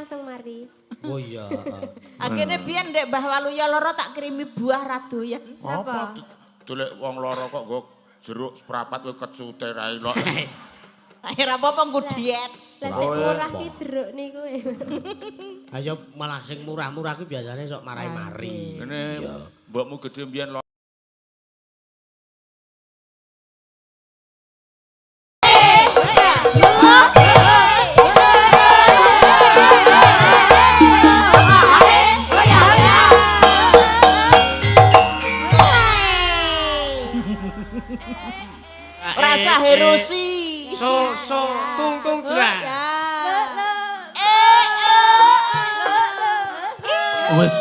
langsung mari. Oh iya. Akhirnya biyen ndek Mbah Waluya loro tak kirimi buah radoyan. Apa? Dolek wong loro kok nggo jeruk seprapat kowe kecute ra elok. Akhir apa nggo diet. Lah sing murah ki jeruk niku. Ayo malah sing murah-murah ki biasane sok marai-mari. Ngene mbokmu gedhe mbiyen Rasa herosi. Tung tung jra. wis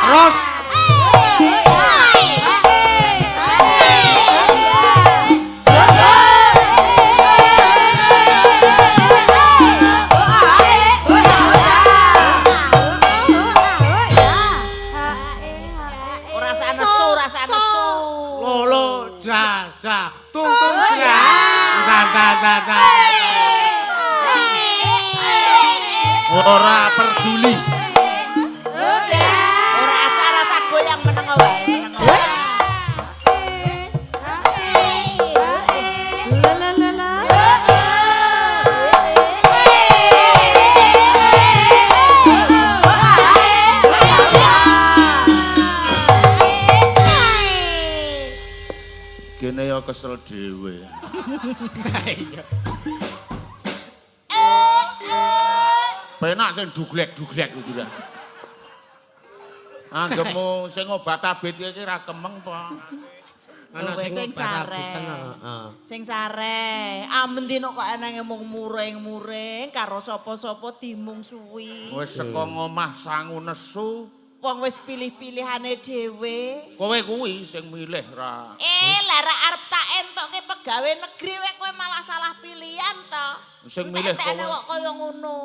Terus Rasa nesu. lolo ja tung tung jra. Ta. ora peduli. Rasa goyang meneng wae. Kene ya kesel dhewe. Iya. Penak sing duglek-duglek iki ra. Anggemu sing obat abet iki ra kemeng to. Ana Sing sare. Sing sare. Amendino kok enenge mung muring-muring karo sapa-sapa dimung suwi. Wis saka ngomah sangu nesu, Wong wis pilih-pilihane dhewe. kowe kuwi sing milih ra. Lah ra arep tak entuke pegawe negeri kowe malah salah pilihan to. Sing milih Entekne kowe kok kaya ngono.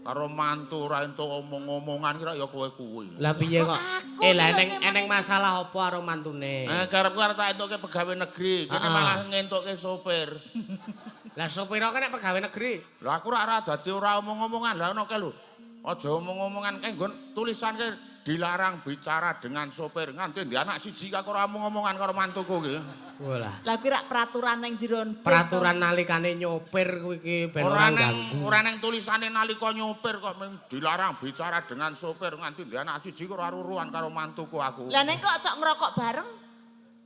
karo mantu ra entuk omong-omongan kira ya kowe kuwi. Lah piye kok? Aku Lah ki lho sing eneng masalah apa karo mantune? Garepku arep tak entuke pegawai negeri, kene malah ngentuke sopir. Lah sopir kok nek pegawai negeri. Lho aku ora dadi ora omong-omongan. Lah ono ke lho. Aja omong-omongan kae nggon tulisanke dilarang bicara dengan sopir. Nganti ndi anak siji kok ora omong-omongan karo mantuku ki. Walah. Lah kuwi rak peraturan ning jero bis. Peraturan nalikane nyopir kuwi ki ben ora ganggu. Ora nang tulisane nalika nyopir kok dilarang bicara dengan sopir. Nganti ndi anak siji kok ora ruruan karo mantuku aku. Lah nek kok cok ngerokok bareng,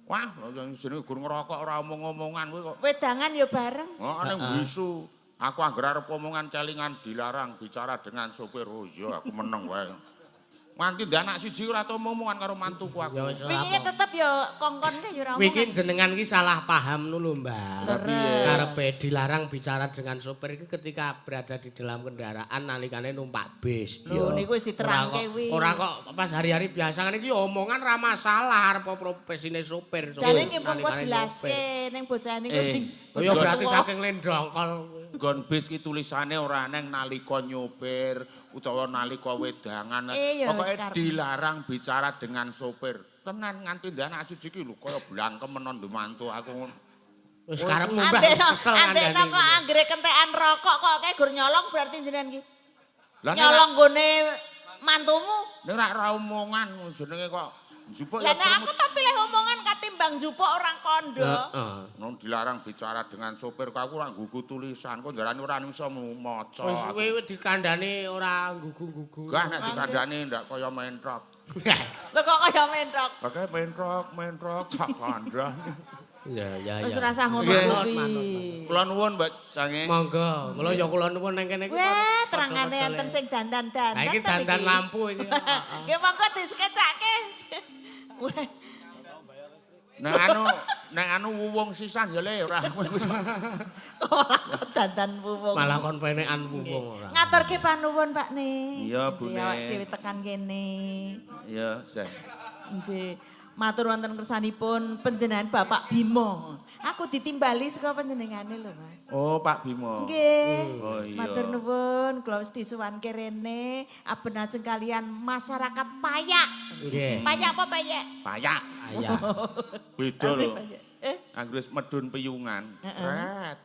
Wah, yang jenenge gur ngerokok ora omong-omongan kuwi kok. wedangan ya bareng. Oh, ning bisu. Aku anggar arep omongan kelingan dilarang bicara dengan sopir. Oh iya, aku meneng wae. Nganti ndak anak siji ora tau omongan karo mantuku aku. Ya wis Wingi tetep ya kongkonke ya ora Kuwi ki omongan. jenengan ki salah paham lho, Mbak. Lah piye? Karepe dilarang bicara dengan sopir iki ketika berada di dalam kendaraan nalikane numpak bis. Lho niku wis diterangke kuwi. Ora kok pas hari-hari biasa ngene iki omongan ra masalah arep profesine sopir. Jane nggih pun kok nalikane jelaske ning bocah niku sing. nyopir. Oh ya berarti saking lendongkol. Nggon bis ki tulisane ora neng nalika nyopir utawa nalika wedangan. Ya wis Pokoke dilarang bicara dengan sopir. Tenan nganti ndak anak siji ki lho kaya blangkem menon mantu aku. Wis karep mbah Andekno kesel andekno ngandani. kok anggere kentekan rokok kok kayak gur nyolong berarti jenengan ki. Lah nek Nyolong gone mantumu. ora omongan jenenge kok njupuk Lah ya nek aku tak pilih omongan katimbang jupuk orang kondo. Heeh. non dilarang bicara dengan sopir kok aku ora nggugu tulisan kok ndarani ora iso maca. Wis kowe dikandani ora gugu-gugu. Gah nek dikandani ndak kaya mentrok. Lho kok kaya mentok. Pakai mentrok tak kandhani. Ya. Wis ora usah ngono Nggih. kuwi. Kula nuwun Mbak Cange. Monggo, kula ya kula nuwun nang kene iki. Wah, terangane enten sing dandan-dandan. Lah iki ta dandan iki. lampu iki. Nggih monggo diskecake. Wah, Nek anu wuwung sisan ya le ora. ora kok dandan wuwung. Malah kon penekan wong ora. Ngaturke panuwun Pak Ne. Iya, Bu Nggih, Ne. awak dhewe tekan kene. Iya, Seh. Nggih. Matur wonten kersanipun panjenengan Bapak Bimo. Aku ditimbali saka panjenengane lho, Mas. Oh, Pak Bimo. Nggih. Oh, iya. Matur nuwun, kula wis disuwanke rene aben ajeng kalian masyarakat payak. Nggih. Payak apa payak? Payak. Aya. Beda lho. Eh, Anggris medun piyungan. Sret.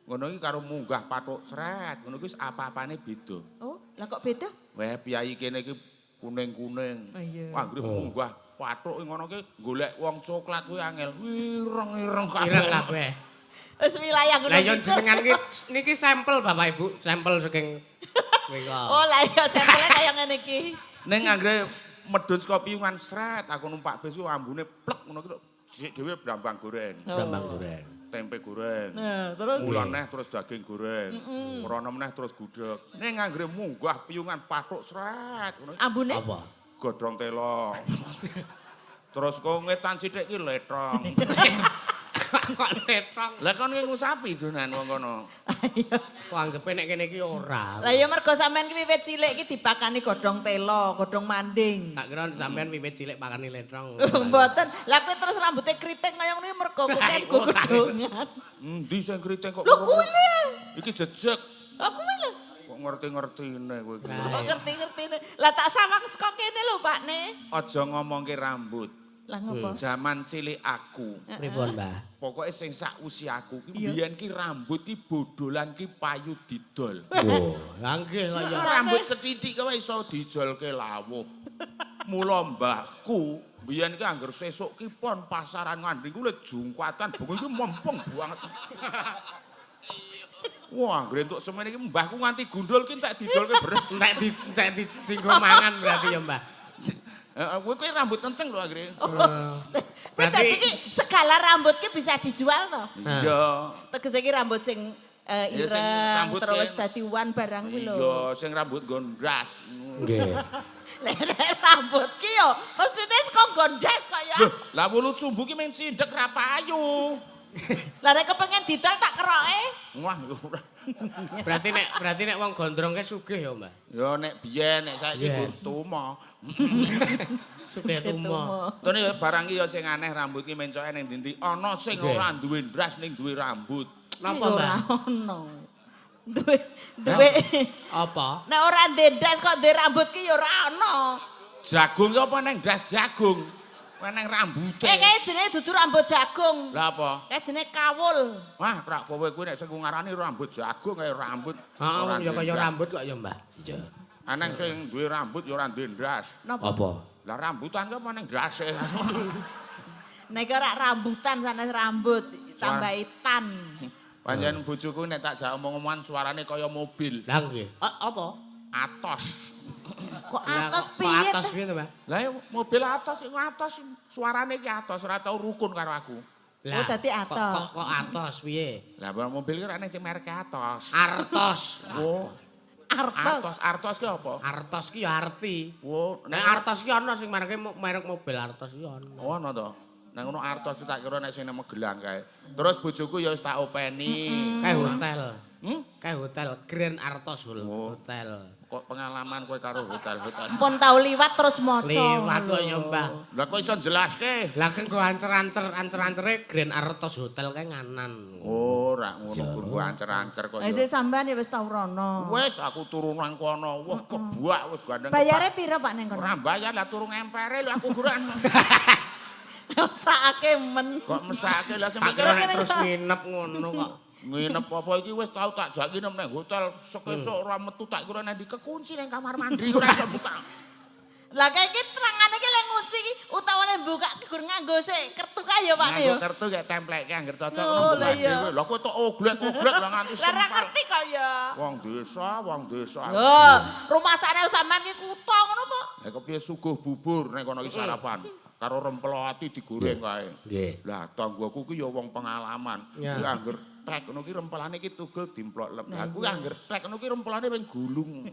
Ngono iki karo munggah pathuk sret, ngono kuwi apa-apane beda. Oh, lah kok beda? Wah, piyai kene iki kuning-kuning. Oh, iya. Wah, anggere munggah pathuk ngono ki golek wong coklat kuwi angel. Ireng-ireng kabeh. Ireng kabeh. Wis wilayah ngono. Lah yo jenengan niki sampel Bapak Ibu, sampel saking mengko. Oh, lah iya sampelnya kaya ngene iki. Ning anggere medhun saka piyungan sret, aku numpak bis ku ambune plek ngono ki sik dhewe brambang goreng. Brambang goreng. Tempe goreng. Nah, terus Mulan neh terus daging goreng. Merono meneh terus gudeg. Ning anggere munggah piyungan pathuk sret ngono. ambune Apa? Godhong telo. Terus kok ngetan sithik ki letrong. Kok letrong. Lah kon ki ngusapi donan wong kono. Kok anggepe nek kene iki ora. Lah ya mergo sampean ki wiwit cilik ki dipakani godhong telo, godhong manding. Tak kira sampean wiwit cilik pakani letrong. Mboten. Lah kuwi terus rambutnya kriting kaya ngene mergo kuwi kan godhongan. Endi sing kriting kok Lho kuwi lho. iki jejeg. Lah kuwi lho. Kok ngerti-ngertine kowe iki. Kok ngerti-ngertine. Lah tak sawang saka kene lho, Pakne. Aja ngomongke rambut. Lah ngopo? Zaman cilik aku. Pripun, Mbah? Pokoke sing sak usiaku ki biyen ki rambut ki bodolan ki payu didol. Oh, lah nggih kaya. Rambut sethithik kowe iso dijolke lawuh. Mula mbahku biyen ki angger sesuk ki pon pasaran ngandring ku le jungkatan bengi ki mempeng banget. Wah, anggere entuk semene iki mbahku nganti gundul ki entek dijolke beres. Entek dienggo mangan berarti ya, Mbah. Kowe kuwi rambut kenceng lho anggere. Berarti iki segala rambut ki bisa dijual to? Iya. Tegese iki rambut sing Ya, sing ireng rambut terus ki- dadi wan barang kuwi lho. Iya, sing rambut gondras. Nggih. Lek rambut ki yo mestine saka gondes kok ya. Loh, lah wulu sumbu ki men sindek ra payu. Lah nek kepengin didol tak keroke. Wah, ora. Berarti nek wong gondrong ke sugih ya, Mbah. Ya nek biyen nek saiki Biyen. gur tumo. Sugih tumo. Tone barang ki ya sing aneh rambut ki mencoke ning ndi-ndi. Ana sing Nggih. ora duwe ndras ning duwe rambut. Napa, Ora Mbah? ono. Duwe Apa? nek ora ndendas kok duwe rambut ki ya ora ono. Jagung ki apa ning ndras jagung? Meneng rambute. Kayak jenenge dudu rambut jagung. Lah apa? Kayak jenenge kawul. Wah, trak kowe kuwi nek sing ngarani rambut jagung kaya rambut. Heeh, ya kaya ndras. rambut kok ya, Mbah. Iya. Aneng sing duwe rambut ya ora duwe ndras. Napa? Apa? Lah rambutan ki apa ning ndrase? Nek ora rambutan sanes rambut tambahi tan. Panjen bojoku nek tak jak omong-omongan suarane kaya mobil. Lah nggih. Apa? Atos. Kok Lah, atos kok piye? atos piye to, Mbah? Lah ya mobil atos sing atos suarane ki atos ora tau rukun karo aku. Oh, dadi atos. Kok atos piye? Lah mobil ki ora ning sing merek atos. Artos. Oh, Artos. Artos ki apa? Artos ki ya arti. Oh, Nek Artos ki ana sing merek mobil Artos ki ana. Oh, ana to. Nang ngono Artos tak kira nek sing nang Magelang kae. Terus bojoku ya wis tak openi. Kayak hotel. Kayak hotel Grand Artos Oh. Hotel. Kok pengalaman kowe karo hotel-hotel? Pun tau liwat terus maca. Liwat kok ya, Mbah. Lah kok iso jelaske? Lah kan kok ancer-ancere Grand Artos Hotel kae nganan. Oh, ora ngono pun ku ancer-ancer kok. Lah sampean ya wis tau rono. Wis aku turu nang kono. Wah, kebuak wis gandeng. Bayare pira Pak ning kono? Ora bayar lah turu ngempere lho aku guran. Sakake men. Kok mesake lah Tak semikir kira nek terus nginep ngono kok. nginep apa iki wis tau tak jak nginep nang hotel sekesuk ora metu tak kira nek kekunci nang kamar mandi ora iso buka. Lah kayak iki terangane iki lek ngunci iki utawa lek buka gur nganggo sik kertu kae ya Pak ya. Nganggo kartu gek templeke angger cocok Oh, ngono lah iya. dhewe. Lah kok tok oglek-oglek lah nganti Lah ra sempal. ngerti kok ya. Wong desa. Loh, rumah sana sampean iki kutha ngono kok. Lah kok piye suguh bubur nek kono iki sarapan. Karo rempel ati digoreng kae. Nggih. Lah tanggoku ki ya wong pengalaman. Ya. Kuwi angger trek ngono ki rempelane ki tugel dimplok lep. Lah kuwi angger trek ngono ki rempelane ping gulung.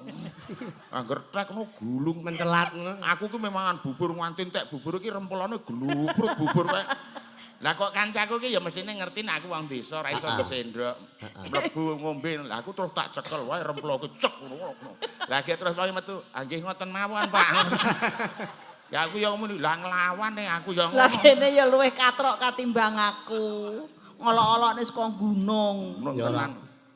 Angger trek ngono gulung. Mencelat ngono. Aku ki memangan bubur nganti entek bubur ki rempelane gluprut bubur kae. Lah kok kancaku ki ya mestine ngerti nek aku wong desa ora iso bersendok. Mlebu ngombe. Lah aku terus tak cekel wae rempelku cek ngono. Lah ki terus wae metu, "Ah nggih ngoten mawon, Pak." Ya aku ya ngomong lah nglawan nek aku ya Lah ngono. kene ya luwih katrok katimbang aku. Ngolok-olokne saka gunung. Ya ora.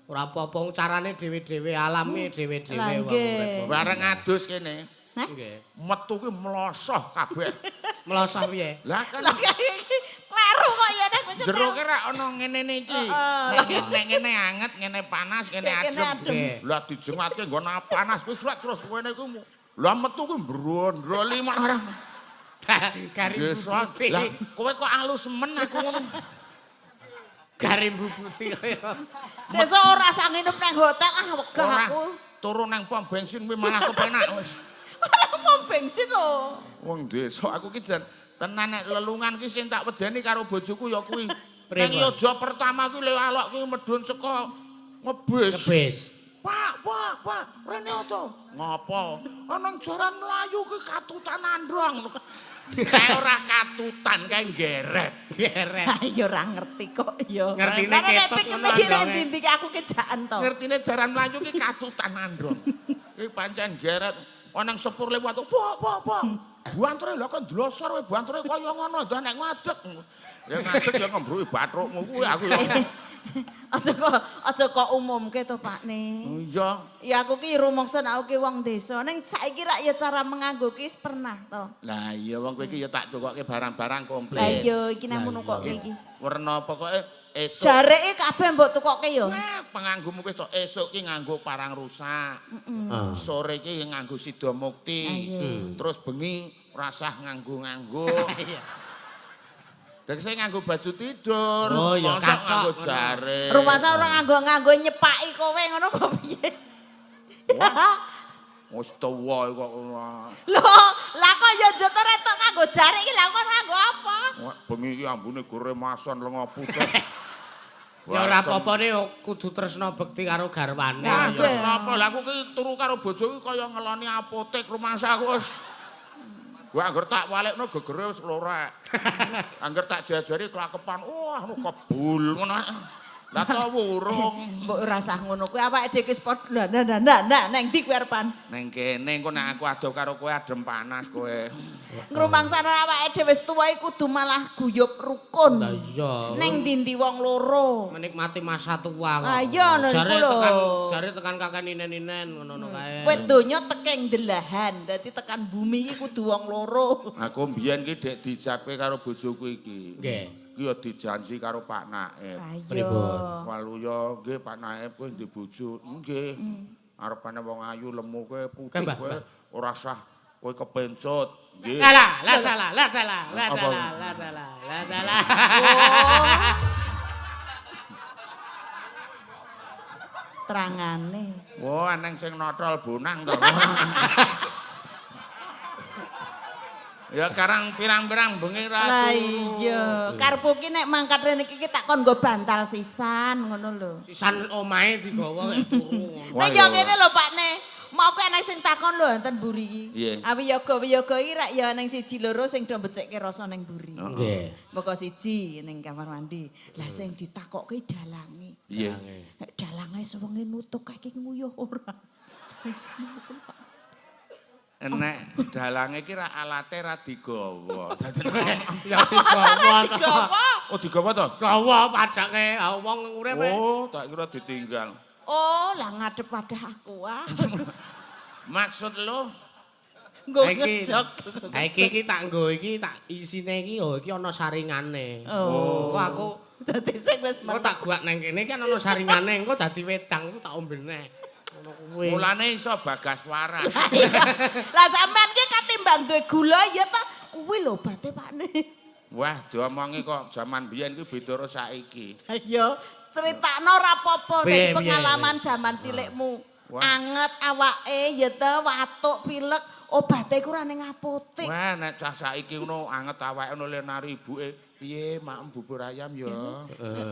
Ora apa-apa carane dhewe-dhewe, alame dhewe-dhewe Lah, wong nggih. urip. Bareng adus kene. Nggih. Metu ki mlosoh kabeh. Melosoh piye? Lah kan Lah kayak iki kleru kok ya nek jero ki ra ono ngene iki. Nek ngene anget, ngene panas, ngene adem. Lah dijengatke nggon panas wis terus kene iku. Lah metu ku mbro-mbro limak ora. Garing bubuti. Lah kowe kok alus men aku ngono. Garing bubuti kaya. Sesuk ora sang nginep nang hotel wegah aku. Turu nang pom bensin kuwi malah kepenak wis. Ora pom bensin lho. Wong desa aku ki jan tenan nek lelungan ki sing tak wedeni karo bojoku ya kuwi. Nang yoja pertama kuwi le alok ki medhun saka ngebis. Ngebis. Pak, rene to. Ngopo? Ana jaran mlayu ki katutan androng. Kae ora katutan, kae geret. Geret. Ya ora ngerti kok ya. Ngertine ketot ngono. Ndi aku kejakan to. Ngertine jaran mlayu ki katutan androng. Ki pancen geret. Ana sepur lewat. Po. Buantre lho kok ndlosor wae buantre kaya ngono ndo nek ngadeg. Ya ngadeg ya ngembruki bathukmu kuwi aku ya. Aja kok umumke to Pakne. Iya. Ya aku ki rumangsa nek aku ki wong desa. Ning saiki rak ya cara menganggo ki pernah to. Lah iya wong kowe iki ya tak tukokke barang-barang komplit. Lah iya iki nang nukokke iki. Werna pokoke esuk. Jareke kabeh mbok tukokke ya. Penganggumu wis to esuk ki nganggo parang rusak. Sore ki nganggo sida mukti. Terus bengi rasah nganggo. Dek saya nganggo baju tidur, oh, ya, mosok nganggo jare. Rumasa ora nganggo nyepaki kowe ngono apa piye? Wis tuwa kok ora. Lho, lah kok ya jotore tok nganggo jare iki lha kok nganggo apa? Bengi iki ambune goremasan lenga putih. Ya ora apa-apa nek kudu tresna bekti karo garwane. Ya apa lah aku ki turu karo bojoku kaya ngeloni apotek rumangsa aku wis. Gua angger tak walekno gegere wis lorek. Angger tak jajari kelakepan, wah anu kebul ngono. Lah to wurung. Mbok ora sah ngono kuwi awake dhewe wis padha. Nah, nang ndi kuwi arepan? Ning kene engko nek aku adoh karo kowe adem panas kowe. Ngrumangsane awake dhewe wis tuwa iku kudu malah guyub rukun. Lah iya. Ning ndi wong loro. Menikmati masa tua kok. Ah iya ngono iku lho. Jare tekan kakek ninen-ninen ngono kae. Kowe donya tekeng delahan, dadi tekan bumi iki kudu wong loro. Aku mbiyen ki dek dijapke karo bojoku iki. Nggih. Ki ya dijanji karo Pak Naib. Pripun? Waluya nggih Pak Naib kowe ndek bojo. Nggih. Arepane wong ayu lemu kowe putih kowe ora sah kowe kepencut. Nggih. Lah salah. Terangane. Wo aneng sing notol bonang to. Ya karang pirang-pirang bengi ra. Lah iya, karepku ki nek mangkat rene iki tak kon nggo bantal sisan ngono lho. Sisan omahe digawa kaya turu. Nek yo ngene lho Pakne, mau ku enek sing takon lho enten mburi iki. Iya. Wiyaga iki rak ya ning siji loro sing do becike rasa ning mburi. Nggih. Moko siji ning kamar mandi. Lah sing ditakokke dalange. Iya. Nek dalange sewengi nutuk iki nguyuh ora. Enek dalange ki ra alate ra digawa. Dadi Ya digawa to. oh digawa to? Gawa padake wong urip. Oh, tak kira ditinggal. Oh, lah ngadep pada aku ah. Maksud lo? Nggo ngejok. Iki tak nggo iki tak isine iki oh iki ana saringane. Oh. Kok aku Dadi sing wis kok tak guak nang kene iki ana saringane engko dadi wedang tak ombene. Ngono kuwi. Mulane iso bagas waras. Lah sampean ki katimbang duwe gula ya ta kuwi lho bate Pakne. Wah, diomongi kok zaman biyen ki beda karo saiki. Ayo critakno ora apa-apa nek pengalaman zaman cilikmu. Anget awake ya ta watuk pilek obate ku ora ning apotek. Wah, nek cah saiki ngono anget awake ngono le nari ibuke. Piye maem bubur ayam ya?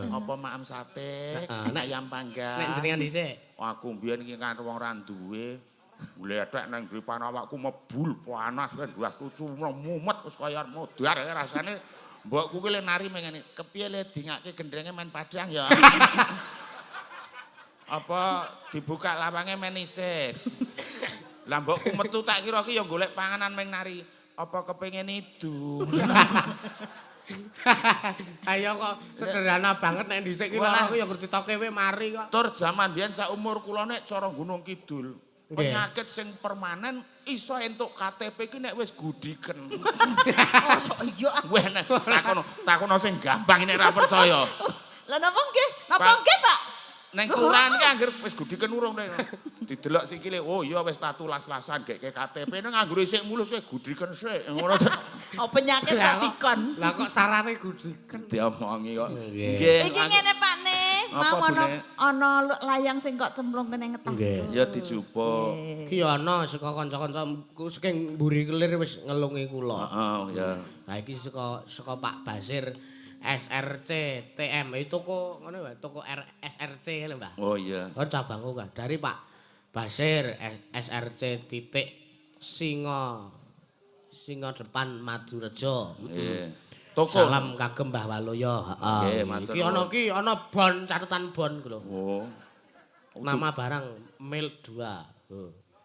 Apa maem sate? Ayam panggang. Nek jenengan dhisik. Aku mbiyen iki kan wong ra duwe. Gledhek nang depan awakku mebul panas kan duasku cuma mumet wis kaya modar rasane. Mbokku ki le nari mengene. Kepiye le dingake gendrenge main padang ya? Apa dibuka lawange menisis. Lah mbokku metu tak kira ki ya golek panganan meng nari. Apa kepengin itu? Ayo kok sederhana banget nek dhisik ki aku ya ngerti toke kowe mari kok. Tur jaman biyen sak umur kula nek cara Gunung Kidul. penyakit sing permanen iso entuk KTP iki nek wis gudiken. Mosok iya. Weh nek takono sing gampang nek ora percaya. Lah napa nggih? Napa nggih, Pak? Neng kelurahan ki anggere wis gudiken urung nek. Didelok sikile, oh iya wis tatu las-lasan gek KTP nek nganggo isik mulus kowe gudiken sik. Ngono. Oh penyakit dikon. Lah kok sarane gudiken. Diomongi kok. Nggih. Iki ngene Pak Ne, Apa, mau Bune? ana layang sing kok cemplung kene ngetas. Nggih. Ya dijupuk. Ki ana saka kanca-kancaku saking mburi kelir wis ngelungi kula. Heeh, ya. Lah iki saka Pak Basir SRC TM itu kok ngono Mbak, toko SRC lho Mbak. Oh iya. Kan cabangku kan dari Pak Basir SRC titik Singa depan Madurejo. Nggih. Toko. Salam kagem Mbah Waloyo. Nggih, matur nuwun. Iki ana bon catatan bon ku lho. Oh. Nama barang mil 2.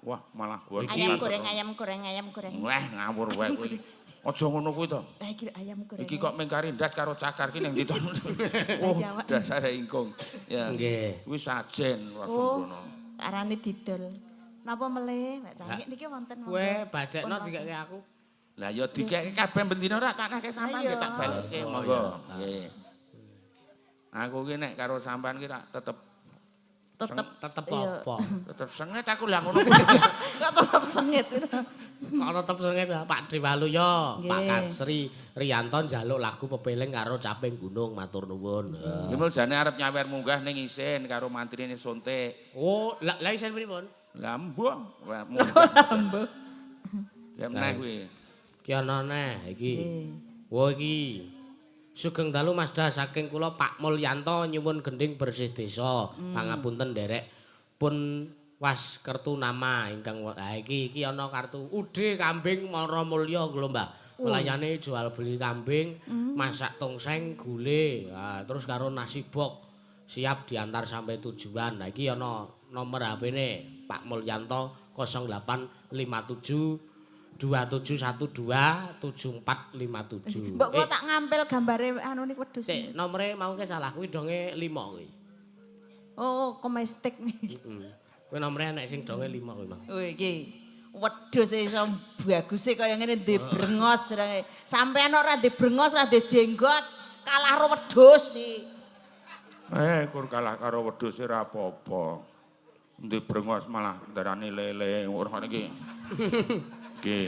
Wah, malah bon. Ayam goreng, ayam goreng, ayam goreng. Wah, ngawur wae kowe. Aja ngono kuwi to. Lah iki ayam goreng. Iki kok mung karindas karo cakar ki ning ndi to. Oh, dasare ingkung. Ya. Nggih. Kuwi sajen Oh, sembrono. arane didol. Napa meleh, Mbak Cangik niki wonten Kowe bajekno dikeke aku. Lah ya dikeke kabeh bendina ora tak nake sampean ya tak balekke monggo. Nggih. Aku ki nek karo sampean ki tak tetep Tetep apa? tetep senget aku lah ngono kuwi. kok tetep sengit. Kok tetep sengit Pak Diwaluyo, Pak Nggih. Kasri Riyanto njaluk lagu pepeling karo Caping Gunung matur nuwun. Iki mul jane arep nyawer munggah ning isin karo mantrine Sontik. Oh, lah isen pripun? Lah mbuh. Wah, Lambo. ya meneh kuwi. Ki ana neh iki. Wo iki. Sugeng dalu Masda saking kula Pak Mulyanto nyuwun gending bersih desa. Pangapunten nderek pun was kertu nama ingkang iki ana kartu ude kambing Mara Mulya lho Mbak. Melayani jual beli kambing, masak tongseng, gule, terus karo nasi bok. Siap diantar sampai tujuan. Nah iki ana nomor HP-ne Pak Mulyanto 0857 27127457. Mbok kok tak ngampil gambare anu niku wedhus. Sik, nomere mau ke salah kuwi donge 5 kuwi. Oh, komestik niki. Kuwi nomere enek sing donge 5 kuwi, Mang. Oh iki wedhus iso baguse kaya ngene ndek brengos barang. Sampeyan ora ndek brengos, ora ndek jenggot, kalah karo wedhus iki. Kur kalah karo wedhus ora apa-apa. Ndek brengos malah darani lele ora niki. Nggih.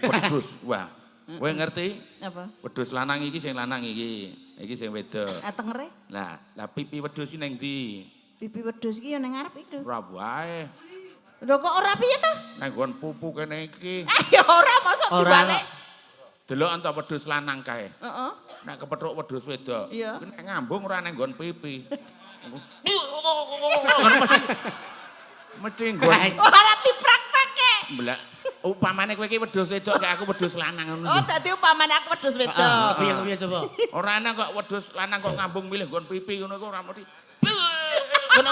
Wedhus. Wah. Kowe ngerti? Apa? Wedhus lanang iki sing lanang iki. Iki sing wedok. Tengere? Lah pipi wedhus iki ning ndi? Pipi wedhus iki ya ning ngarep iki. Ora wae. Lho kok ora piye to? Nang nggon pupu kene iki. Ya ora mosok dibalik. Delok anta wedhus lanang kae. Heeh. Nek kepethuk wedhus wedok. Iya. Nek ngambung ora nang nggon pipi. Mesti nggon. Ora dipraktekke. Mbelak. Upamane kowe iki wedhus wedok kayak aku wedhus lanang ngono. Oh, dadi upamane aku wedhus wedok. Piye coba? Ora ana kok wedhus lanang kok ngambung milih nggon pipi ngono iku ora mesti. Ngono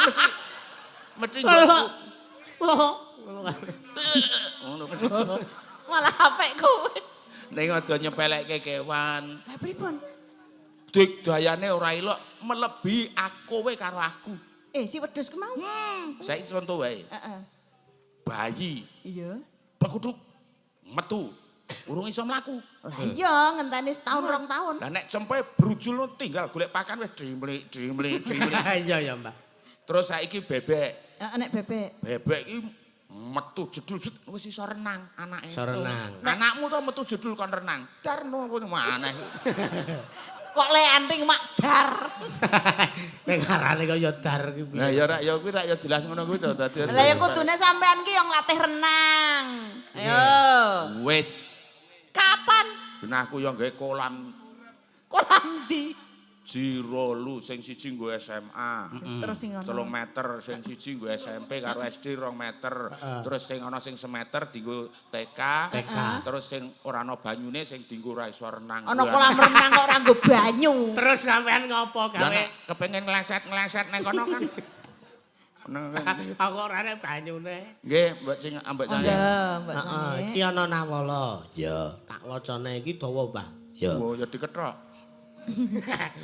mesti nggon. Ngono mesti. Malah apik kowe. Ning aja nyepelekke kewan. Lah pripun? Dik dayane ora elok melebihi kowe karo aku. Si wedhus ku mau. Saiki contoh wae. Heeh. Bayi Iya. bekuduk metu urung iso mlaku. Lah iya ngenteni setahun rong tahun. Lah nek cempe brujul tinggal golek pakan wis dimlik. Iya ya, Mbak. Terus saiki bebek. Heeh nek bebek. Bebek iki metu jedul wis iso renang anake. Iso renang. Anakmu to metu jedul kon renang. Darno kowe maneh. Kok le anting mak dar. Nek ngarane kaya dar ki piye. Lah ya rak ya kuwi rak ya jelas ngono kuwi to dadi. Lah ya kudune sampean ki yo nglatih renang. Ayo. Wis Kapan? ben aku ya nggawe kolam Kolam ndi? Jirolu sing siji nggo SMA. Terus sing 3 ngono. meter, sing siji nggo SMP karo SD 2 meter. Terus sing ana sing semeter dienggo TK. Terus sing ora ana banyune sing dienggo ora iso renang. Ana kolam renang kok ora nggo banyu. Terus sampean ngopo Lah gawe? nek kepengin ngleset-ngleset nang kono kan. Aku ora nek banyune. Nggih, Mbak Cing ambek Iya, saya. Mbak Heeh, Sane. iki ana nawala. Ya, tak wacane iki dawa, Mbah. Ya. Oh, ya dikethok.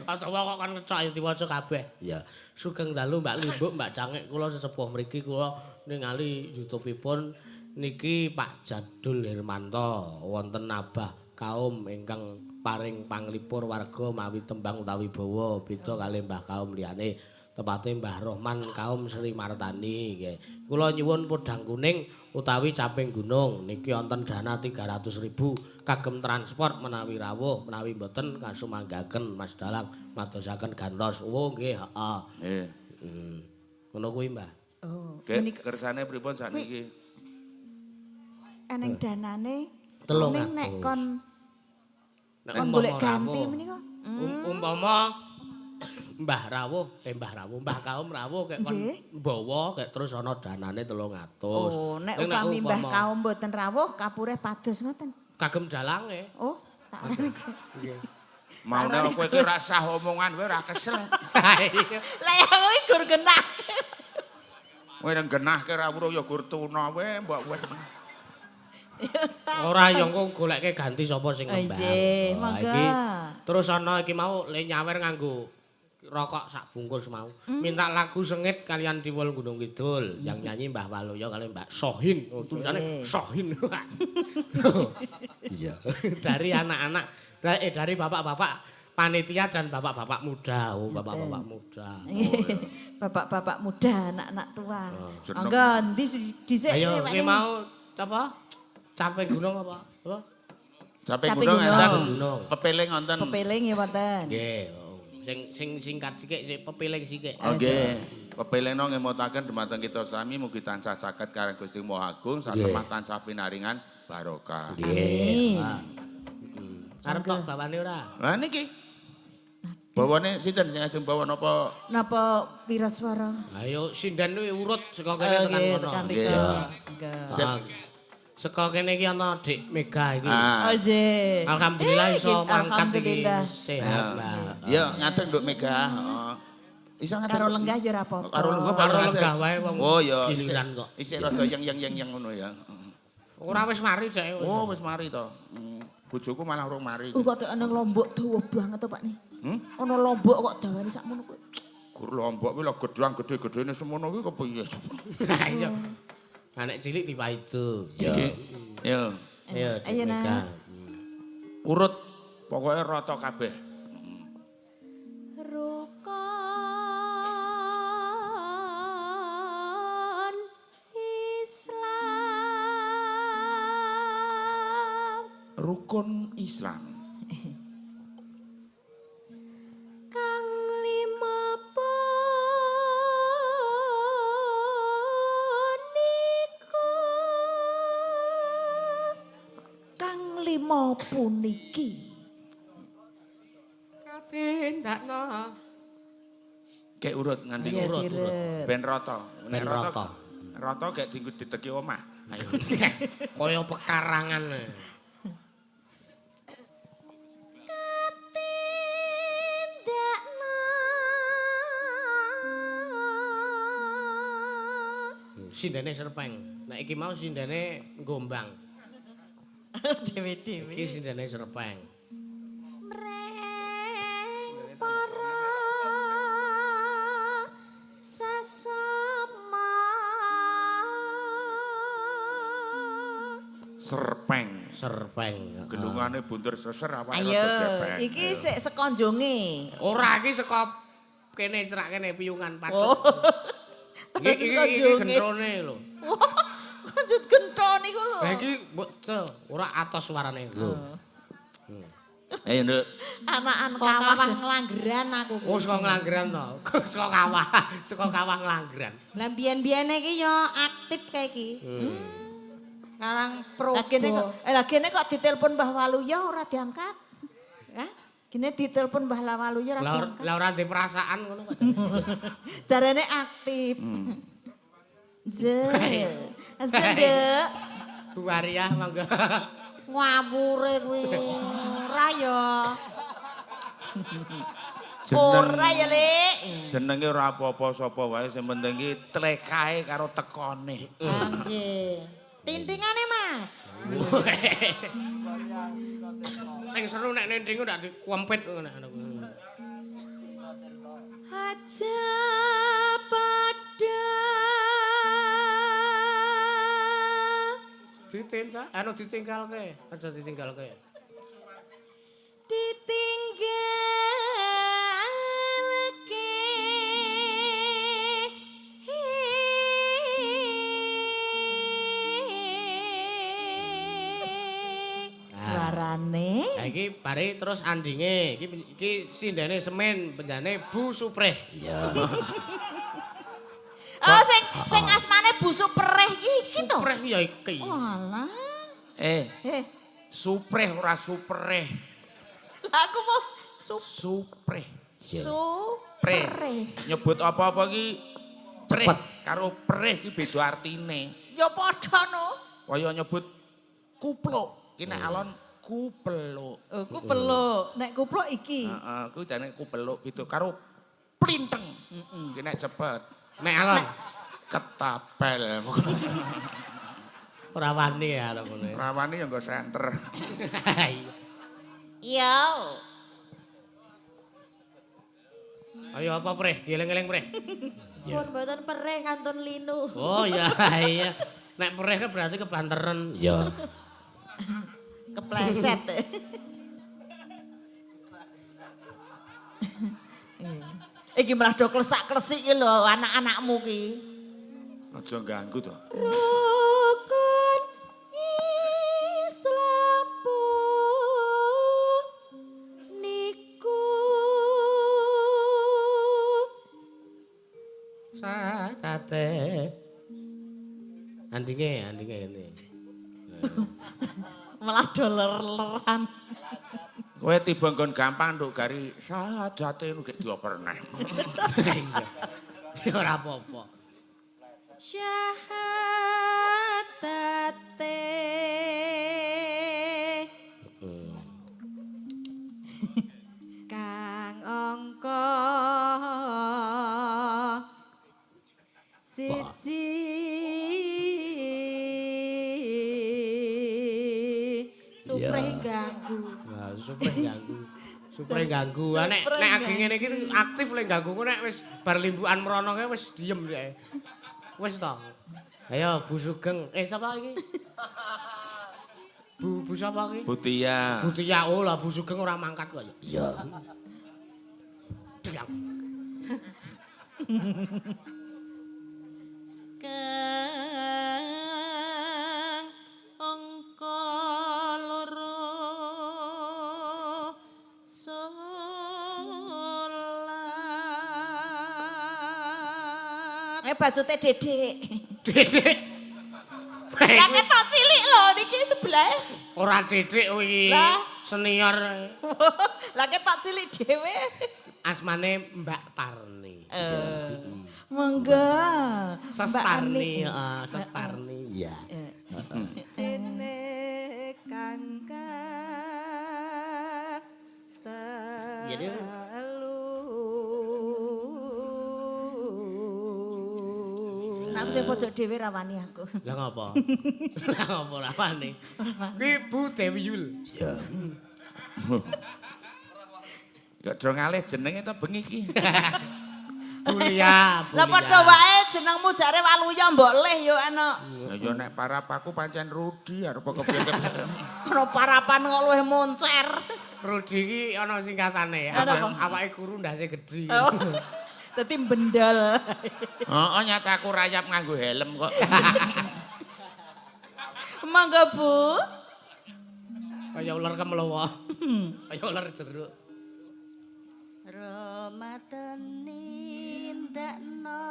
Aja kok kan ngecok ya diwaca kabeh. Ya, sugeng dalu Mbak Limbuk, Mbak Cangik kula sesepuh mriki kula ningali YouTube-ipun niki Pak Jadul Hermanto wonten Abah kaum ingkang paring panglipur warga mawi tembang utawi bawa beda kalih Mbah kaum liyane. Tepate Mbah Rohman kaum Sri Martani nggih. Kula nyuwun podang kuning utawi caping gunung niki wonten dana 300.000 kagem transport menawi rawuh menawi mboten kasumanggaken Mas Dalang madosaken gantos. Oh nggih, heeh. Nggih. Ngono kuwi, Mbah. Oh, Kersane pripun sakniki? eneng danane 300. ning nek kon Nek kon umpama golek ganti rawuh. menika. Umpama Mbah kaum rawuh kek kon Nggih. mbawa kek terus ana danane 300. Oh, nek upami mbah kaum mboten rawuh kapureh pados ngoten. Kagem dalange. Oh, tak arani. Nggih. Maune kowe iki ora sah omongan kowe ora kesel. Lah ya kuwi gur genah. Kowe nang genahke rawuh ya gur tuna kowe mbok wis. Ora ya engko goleke ganti sapa sing ngembang. Nggih, Wah, monggo. iki terus ana iki mau le nyawer nganggo rokok sak bungkus mau. Minta lagu sengit kalian Diwul Gunung Kidul yang nyanyi Mbah Waluyo kali Mbak Sohin. Oh, tulisane Sohin. Iya. Dari anak-anak dari bapak-bapak panitia dan bapak-bapak muda. Oh, bapak-bapak muda. Bapak-bapak muda, anak-anak tua. seneng. Monggo ndi dhisik Ayo iki iki mau apa? Capek gunung apa? Apa? Capek Capek gunung gunung. enten. Gunung. Pepeling wonten. pepeling ya wonten. Nggih. Oh. Sing singkat sithik, sing pepiling sithik. Nggih. Pepelingno ngemutaken dumateng kita sami mugi tansah saged kalian Gusti Maha Agung satemah tansah pinaringan barokah. Amin. Arep tok bawane ora? Lah niki. Bawane sinten sing ajeng bawa napa? Napa wiraswara? Ayo sinden kuwi urut saka kene Oh, tekan nggih, kono. tekan Nggih. rika. Sip. Ah, Saka kene iki ana Dik Mega iki. Ah. Oh, nggih. Alhamdulillah iso mangkat iki Alhamdulillah. sehat, Mbak. Ya ngaten Nduk Mega. Heeh. Iso ngaten. Karo lenggah ya ora apa-apa. Karo lenggah Karo ngaten. lenggah wae wong Oh ya, giliran kok. isih rada yang ngono ya. Ora wis mari jek. Oh wis mari to. Bojoku malah urung mari. Kok ana Lombok dawa banget to, Pak nih. Ana Lombok kok dawane sakmono kuwi. Gur Lombok kuwi lho gedang gede-gedene semono kuwi kepiye? Lah iya. Lah nek cilik dipaidu. Ya. Ya. Ayo Ayo, Dik Nak. Mega. Urut pokoke rata kabeh. Rukun Islam Rukun Islam. kang punika Kang lima puniki. Katindakno. Kayak urut nganti Ya, urut. direp. Ben rata. Nek Ben rata. Rata gak dienggo diteki omah. Ayo. Kaya pekarangan. tindakna Sindene serpeng. Nek iki mau sindene gombang. Dewe-dewe. Iki sindene serpeng. mreng para sesama Serpeng. Serpeng. Gelungane buntur seser awake Ayo, rada gepeng. iki sik sekonjonge. Ora iki saka kene cerak kene piyungan patok. Oh. Iki Sekonjonge. gentrone lho. Lanjut gentho niku lho. Lah iki ora atos suarane lho. Ayo Nduk. Anakan kawah kawah. ngelanggeran aku Oh saka nglanggeran to. Saka kawah, saka kawah nglanggeran. lah biyen-biyene iki ya aktif kae iki karang probo Lah kene kok ditelepon Mbah Waluyo ora diangkat. Hah? Kene ditelepon Mbah Waluyo ora diangkat. Lah ora ndek perasaan ngono kok. Jarane aktif. Sendek. Bu Maria mangga. ngawure kuwi ora ya Ora ya, Lek. Jenenge ora apa-apa sapa wae sing penting iki tlekae karo tekone. nggih Tintingane Mas. Sing seru nek nending ku ndak dikumpet ngono. Aja padha ditinggalke, aja ditinggalke. ditinggalke suarane Lah iki bare terus andinge. Iki sindene semen, penjane Bu Supreh. Iya. Oh sing asmane Bu Supreh iki to. Supreh ya iki. Walah. Eh, supreh ora supreh. Lah aku mau Supreh. Supreh. Nyebut apa-apa ki preh karo preh ki beda artine. Ya padha no. Kaya nyebut kupluk, ki nek alon kupeluk. Oh, kupeluk. Nek kupluk iki. Heeh, kuwi jane kupeluk gitu karo plinteng. Ki nek cepet. Nek alon Ketapel. ora wani ya arep ngono. Rawane ya nggo senter. Yo. Ayo apa Preh? Dieling-eling Preh. pun mboten perih kantun linu. Oh iya iya. Nek Preh kan berarti kebanteren. Iya. Kepleset. Iki malah do klesak-klesik iki lho anak-anakmu ki. Aja ganggu to. Rukun Islamku niku Sakate. Andinge ini. Malah do ler-leran. Kowe tiba nggon gampang nduk gari sajate nu gek dioperna. Iya. Ora apa-apa. syahatate kang angka siji supreh ganggu. Nah, Supreh ganggu. Nek ageng ngene iki aktif lek ganggu nek wis bar limbukan mrono kae wis diem kae. Wis to. Ayo Bu Sugeng. Sapa iki? Bu sapa iki? Butia. Butia. Oh lah Bu Sugeng ora mangkat kok. Iya. Diam. Kang angka loro salat Bajute Dedek. Dedek. Ya ketok cilik lho niki sebelah. Ora Dedek kuwi. Lah. Senior. Lah ketok cilik dhewe. Asmane Mbak Tarni. Monggo. Sestarni, heeh, Sestarni. Iya. ene kangka Jadi Nek sing pojok dhewe rawani aku. lah ngopo? Lah ngopo ora wani? Kuwi Bu Dewi Yul. Iya. Ya do ngalih jenenge to bengi iki. Kuliah. Lah padha wae jenengmu jare Waluya mbok leh yo ana. Ya nek parapaku pancen Rudi arep kepiye-kepiye. Ana parapan kok luwih moncer. Rudi iki ana singkatane. Ana apa? Awake kuru ndase gedhi. Oh. Dadi bendal. Heeh, nyata aku rayap nganggo helm kok. Monggo Bu. Kaya ular kemlowo. Kaya ular jeruk. Ramadan nindakno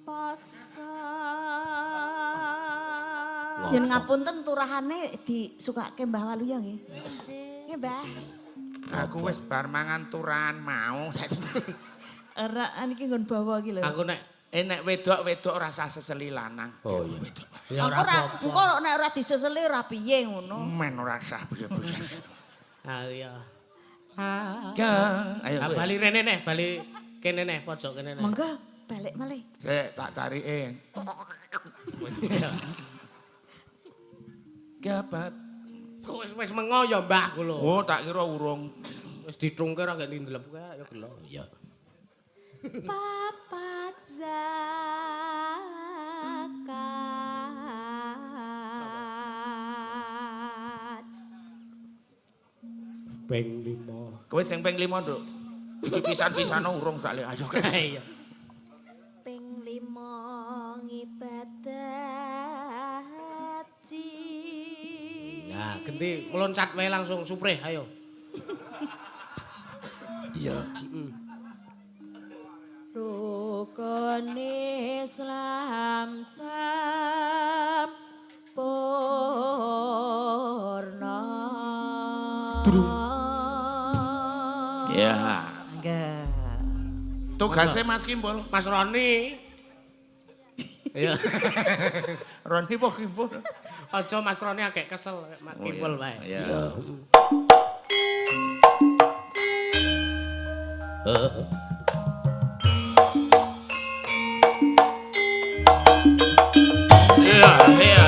poso. Yen ngapunten turahane disukake Mbah Waluya nggih. Nggih, Mbah. Aku wis bar mangan turahan mau. Ora niki nggon bawa iki lho. Aku nek Nek wedok-wedok ora usah seseli lanang. Oh iya. Wedok. Ya ora Ora apa-apa. engko nek ora diseseli ora piye ngono. Men ora usah piye-piye. Ah iya. Ya, ayo kowe. Bali rene neh, bali kene neh, pojok kene neh. Monggo. balik malih. Sik tak tarike. Gapat. Wis mengo ya Mbah ku lho. Oh, tak kira urung. Wis ditungke ra gak tindelep kae ya gelo. Iya. Papat zakat. Ping 5. Kowe sing ping 5, Nduk. Iki pisan-pisane urung sak ayo. Iya. Ping 5 ngibadah haji. Nah, genti meloncat wae langsung suprih ayo. Iya. Rukun Islam sampurna. Ya. Enggak. Tugase Mas Kimpul. Mas Roni. Iya. Roni po Kimpul. Aja Mas Roni agak kesel Mak Kimpul wae. Iya. Iya, iya.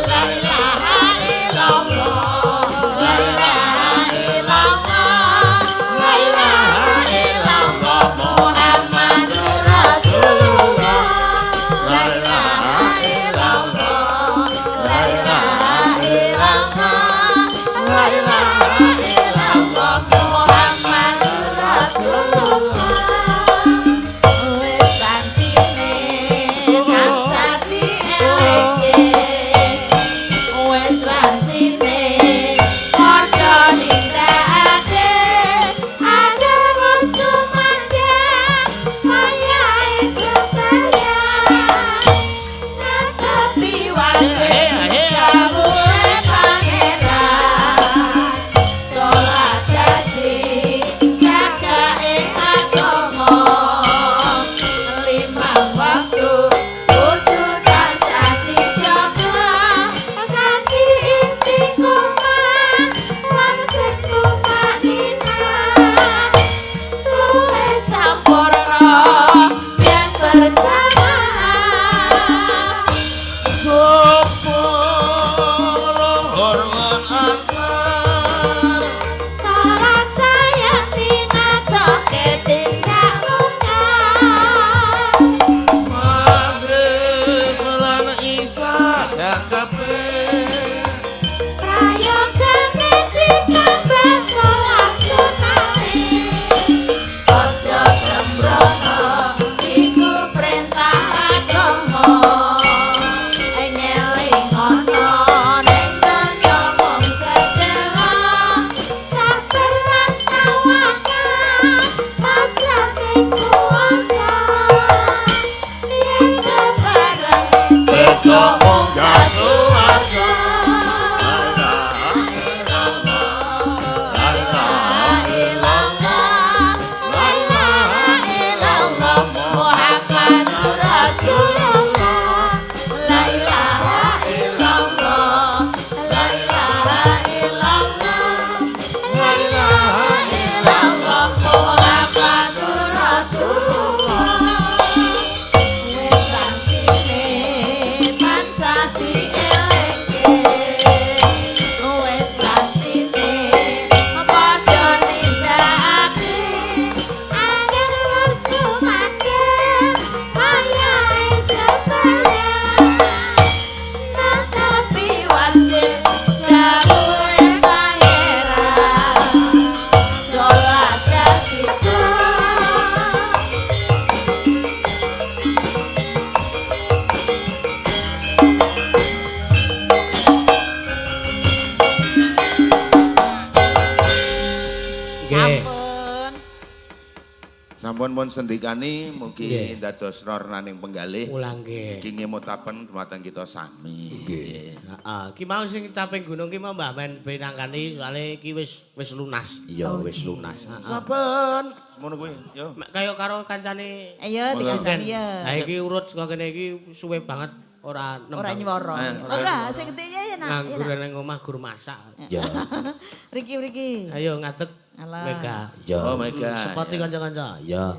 La ilaha illallah. La ilaha illallah. La ilaha illallah. Muhammadur Rasulullah. La ilaha illallah. La ilaha illallah. La ilaha illallah. Muhammadur Rasulullah. Wis pancine tansah dielinge. Wis pancine padha nindakake agar wis kumandhe mayahe sembahyang ngadepi wajib kawuhe pangeran salat dadi jagake agama limang waktu kudu tansah dijaga kanthi istiqomah lan sing tumanina luwih sampurna yen berjamaah salat sayang dingadoke tindak lunga prayogane ditambah salat sunate aja sembrono iku perintah agama engeling ana ning donya mung sedelo sabar lan tawakal pasrah sing kuwasa yen kebareng besok munggah suwarga Muhammadur Rasulullah. La ilaha illallah. La ilaha illallah. La ilaha illallah. Muhammadur Rasulullah. Wis pancine tansah dielinge. Wis pancine padha nindakake agar wis kumandhe mayahe sembahyang ngadepi wajib kawuhe pangeran salat dadi Nggih. Sampun pun sendikani Nggih. mugi dados rornaning penggalih. Ulang nggih. Iki ngemutaken dumateng kita sami. Nggih. Heeh, ki mau sing caping gunung ki mau Mbah Men pinangkani soalé iki wis lunas. Iya, wis lunas. Heeh. Saben semono kuwi, yo. Mek kaya karo kancane ayo dikancani ya Lah iki urut saka kene iki suwe banget ora nembang. ora nyewara ora enggak sing gede ya nak Nganggur nang omah gur masak. ya Riki Ayo ngadeg Alah. Mega. Oh, Mega. Sepati Ya. kanca-kanca. Ya.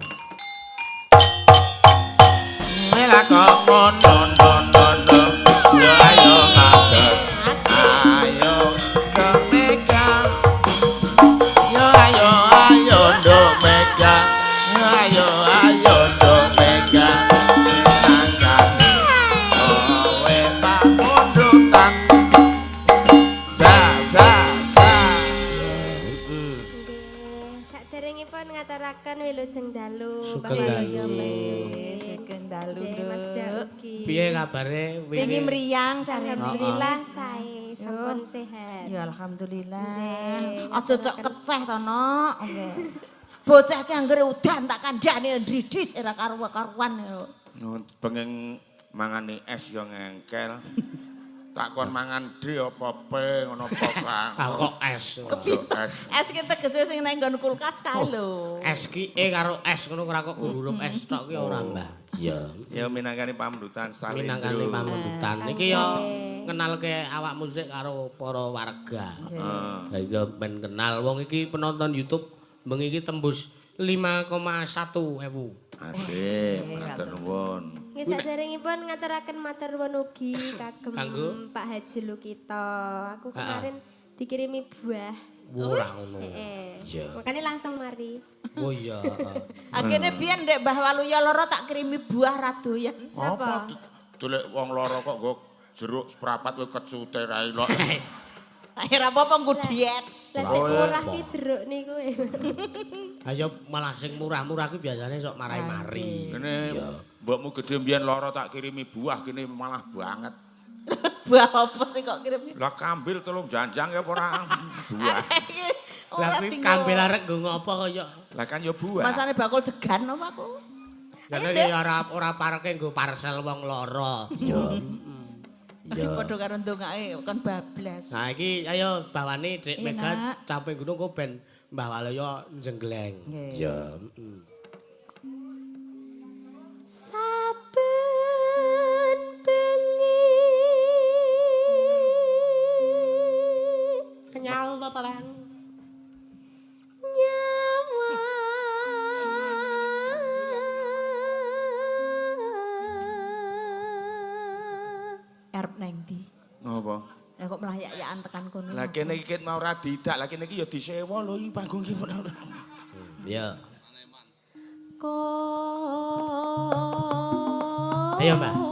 wilujeng dalu Mbah Sugeng Waluyo dalu. Mas. Sugeng dalu. Nggih, Mas Dauki. Piye kabare Wingi mriyang jarene. Alhamdulillah sae, sampun sehat. Ya alhamdulillah. Nggih, Aja cok keceh to, Nok. Nggih. Bocah ki anggere udan tak kandhane ndridis ora karuan yo. Pengen mangani es yo ngengkel. Tak kon mangan dri apa pe ngono apa Kang. Ah kok es. Es. Es ki tegese sing nang nggon kulkas kae lho. Es ki karo es ngono ora kok huruf es tok ki ora Mbah. Iya. Ya minangkani pamrutan salendro. Minangkani pamundutan. Iki yo kenalke awakmu sik karo para warga. Heeh. Ya ben kenal wong iki penonton YouTube bengi iki tembus 5,1 ewu. Asik, matur nuwun. Nggih saderengipun ngaturaken matur nuwun ugi kagem Kanggo? Pak Haji Lukito. Aku kemarin dikirimi buah. Ora ngono. Heeh. Iya. Makanya langsung mari. Oh iya. Akhirnya biyen Ndek Mbah Waluyo loro tak kirimi buah ra doyan. Apa? Dolek wong loro kok nggo jeruk seprapat kowe kecute ra elok. Akhir apa nggo diet. Lah sing murah ki jeruk niku. Ayo malah sing murah-murah ki biasane sok marai-mari. Kene mbokmu gedhe mbiyen loro tak kirimi buah kene malah banget. Buah apa sih kok kirimi? Lah kambil telung janjang ya ora buah. Lah kuwi kambil arek nggo ngopo kaya. Lah kan ya buah. Masane bakul degan apa aku? Karena ya ora pareke nggo parcel wong loro. Iya. Iki padha karo ndongake kon bablas. Nah iki ayo bawane Dek Iya, Mega Nak. capek gunung kok ben Mbah Waluyo jenggleng. Nggih. Ya. Saben bengi Kenyal apa Bang? nyawa Arep nang ndi? Ngopo? Lah kok melayak-yakan tekan kono. Lah kene iki mau ora didak, lah kene iki ya disewa lho iki panggung iki. Ya. Kok Ayo Mbak.